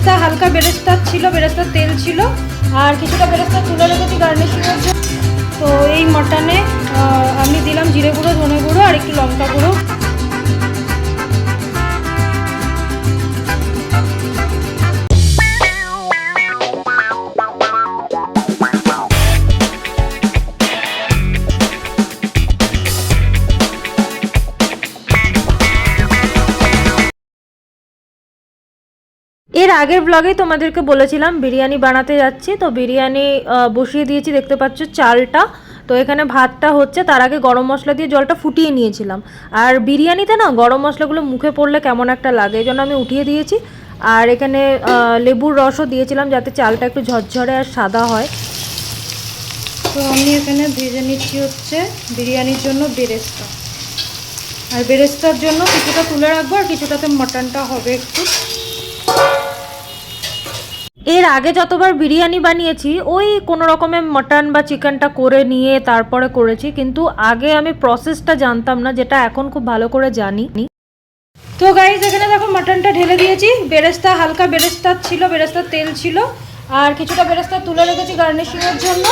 বেরেস্তা হালকা বেরেস্তা ছিল, বেরেস্তার তেল ছিল, আর কিছুটা বেরেস্তা তুলে রেখেছি গার্নিশিংয়ের জন্য। তো এই মটনে আমি দিলাম জিরে গুঁড়ো, ধনে গুঁড়ো আর একটু লঙ্কা গুঁড়ো। এর আগের ব্লগেই তোমাদেরকে বলেছিলাম বিরিয়ানি বানাতে যাচ্ছি, তো বিরিয়ানি বসিয়ে দিয়েছি, দেখতে পাচ্ছ চালটা। তো এখানে ভাতটা হচ্ছে, তার আগে গরম মশলা দিয়ে জলটা ফুটিয়ে নিয়েছিলাম। আর বিরিয়ানিতে না গরম মশলাগুলো মুখে পড়লে কেমন একটা লাগে, এই জন্য আমি উঠিয়ে দিয়েছি। আর এখানে লেবুর রসও দিয়েছিলাম যাতে চালটা একটু ঝরঝরে আর সাদা হয়। তো আমি এখানে ভেজে নিচ্ছি হচ্ছে বিরিয়ানির জন্য বেরেস্তা, আর বেরেস্তার জন্য কিছুটা তুলে রাখবো আর কিছুটাতে মটনটা হবে একটু। এর আগে যতবার বিরিয়ানি বানিয়েছি ওই কোনো রকমের মটন বা চিকেনটা করে নিয়ে তারপরে করেছি, কিন্তু আগে আমি প্রসেসটা জানতাম না, যেটা এখন খুব ভালো করে জানি। তো গাইস এখানে দেখো মটনটা ঢেলে দিয়েছি, বেরেস্তা হালকা বেরেস্তা ছিল, বেরেস্তার তেল ছিল, আর কিছুটা বেরেস্তা তুলে রেখেছি গার্নিশিংয়ের জন্য।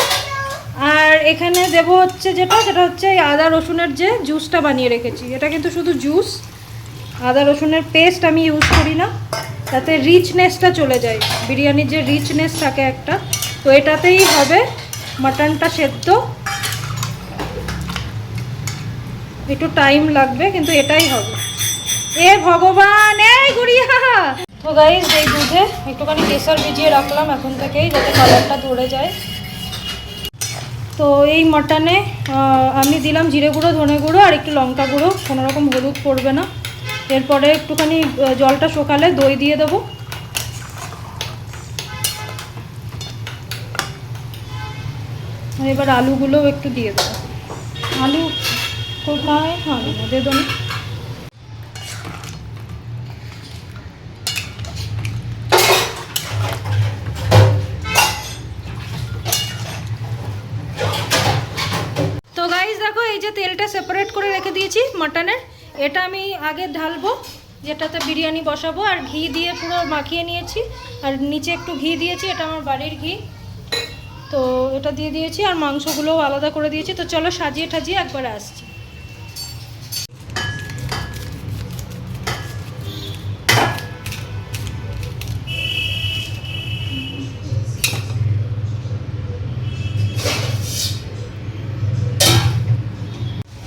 আর এখানে দেবো হচ্ছে সেটা হচ্ছে আদা রসুনের যে জুসটা বানিয়ে রেখেছি। এটা কিন্তু শুধু জুস, আদা রসুনের পেস্ট আমি ইউজ করি না, তাতে রিচনেসটা চলে যায়, বিরিয়ানির যে রিচনেস থাকে একটা, তো এটাতেই হবে মাটনটা সেদ্ধ। একটু টাইম লাগবে কিন্তু এটাই হবে। এ ভগবান, এই গুড়িয়া! তো গাইস এই দুধে একটুখানি কেশর ভিজিয়ে রাখলাম এখন থেকেই, যাতে কালারটা ধরে যায়। তো এই মটনে আমি দিলাম জিরে গুঁড়ো, ধনে গুঁড়ো আর একটু লঙ্কা গুঁড়ো, কোনোরকম হলুদ পড়বে না। এরপরে একটুখানি জলটা শুকালে দই দিয়ে দেবো। এবার আলুগুলোও একটু দিয়ে দেবো। আলু কোথায়? হ্যাঁ দিয়ে দেবো। তো গাইস দেখো এই যে তেলটা সেপারেট করে রেখে দিয়েছি মটনের, এটা আমি আগে ঢালবো যেটাতে বিরিয়ানি বসাবো, আর ঘি দিয়ে পুরো মাখিয়ে নিয়েছি, আর নিচে একটু ঘি দিয়েছি, এটা আমার বাড়ির ঘি। তো এটা দিয়ে দিয়েছি, আর মাংসগুলোও আলাদা করে দিয়েছি। তো চলো সাজিয়ে ঠাজিয়ে একবারে আসছি।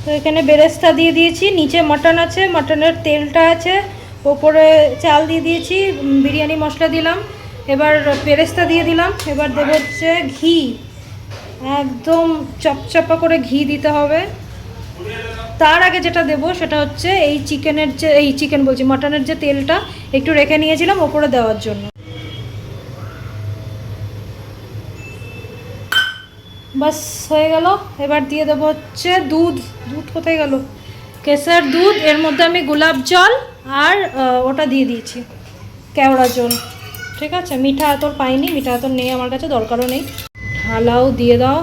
তো এখানে বেরেস্তা দিয়ে দিয়েছি, নিচে মটন আছে, মটনের তেলটা আছে, ওপরে চাল দিয়ে দিয়েছি, বিরিয়ানি মশলা দিলাম, এবার বেরেস্তা দিয়ে দিলাম। এবার দেবো হচ্ছে ঘি, একদম চপচপা করে ঘি দিতে হবে। তার আগে যেটা দেবো সেটা হচ্ছে মটনের যে তেলটা একটু রেখে নিয়েছিলাম ওপরে দেওয়ার জন্য। বাস হয়ে গেল। এবার দিয়ে দেবো হচ্ছে দুধ কোথায় গেল, কেশর দুধ। এর মধ্যে আমি গোলাপ জল আর ওটা দিয়ে দিয়েছি কেওড়া জল। ঠিক আছে, মিঠা আতর পাইনি, মিঠা আতর নেই আমার কাছে, দরকারও নেই। ঢালাও দিয়ে দাও।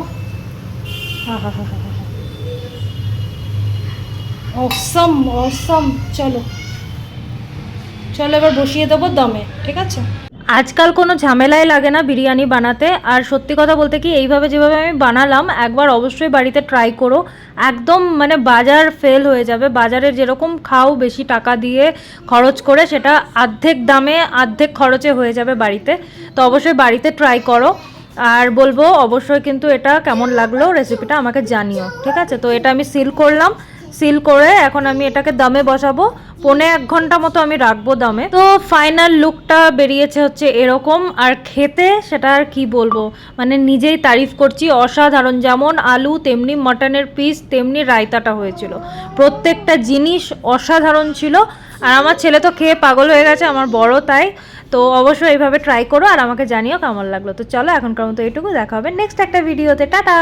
অসম অসম। চলো এবার বসিয়ে দেবো দমে। ঠিক আছে, আজকাল কোনো ঝামেলাই লাগে না বিরিয়ানি বানাতে। আর সত্যি কথা বলতে কি, এইভাবে যেভাবে আমি বানালাম একবার অবশ্যই বাড়িতে ট্রাই করো, একদম মানে বাজার ফেল হয়ে যাবে। বাজারে যেরকম খাও বেশি টাকা দিয়ে খরচ করে, সেটা অর্ধেক দামে অর্ধেক খরচে হয়ে যাবে বাড়িতে। তো অবশ্যই বাড়িতে ট্রাই করো, আর বলবো অবশ্যই কিন্তু এটা কেমন লাগলো রেসিপিটা আমাকে জানিও। ঠিক আছে, তো এটা আমি সিল করলাম, সিল করে এখন আমি এটাকে দমে বসাবো, 1.5 ঘন্টা মতো আমি রাখবো দমে। তো ফাইনাল লুকটা বেরিয়েছে হচ্ছে এরকম, আর খেতে সেটা আর কি বলবো, মানে নিজেই তারিফ করছি, অসাধারণ। যেমন আলু তেমনি মটনের পিস তেমনি রায়তাটা হয়েছিল, প্রত্যেকটা জিনিস অসাধারণ ছিল। আর আমার ছেলে তো খেয়ে পাগল হয়ে গেছে, আমার বড় তাই। তো অবশ্যই এইভাবে ট্রাই করো আর আমাকে জানিও কেমন লাগলো। তো চলো এখনকার মতো এইটুকু, দেখা হবে নেক্সট একটা ভিডিওতে। টাটা।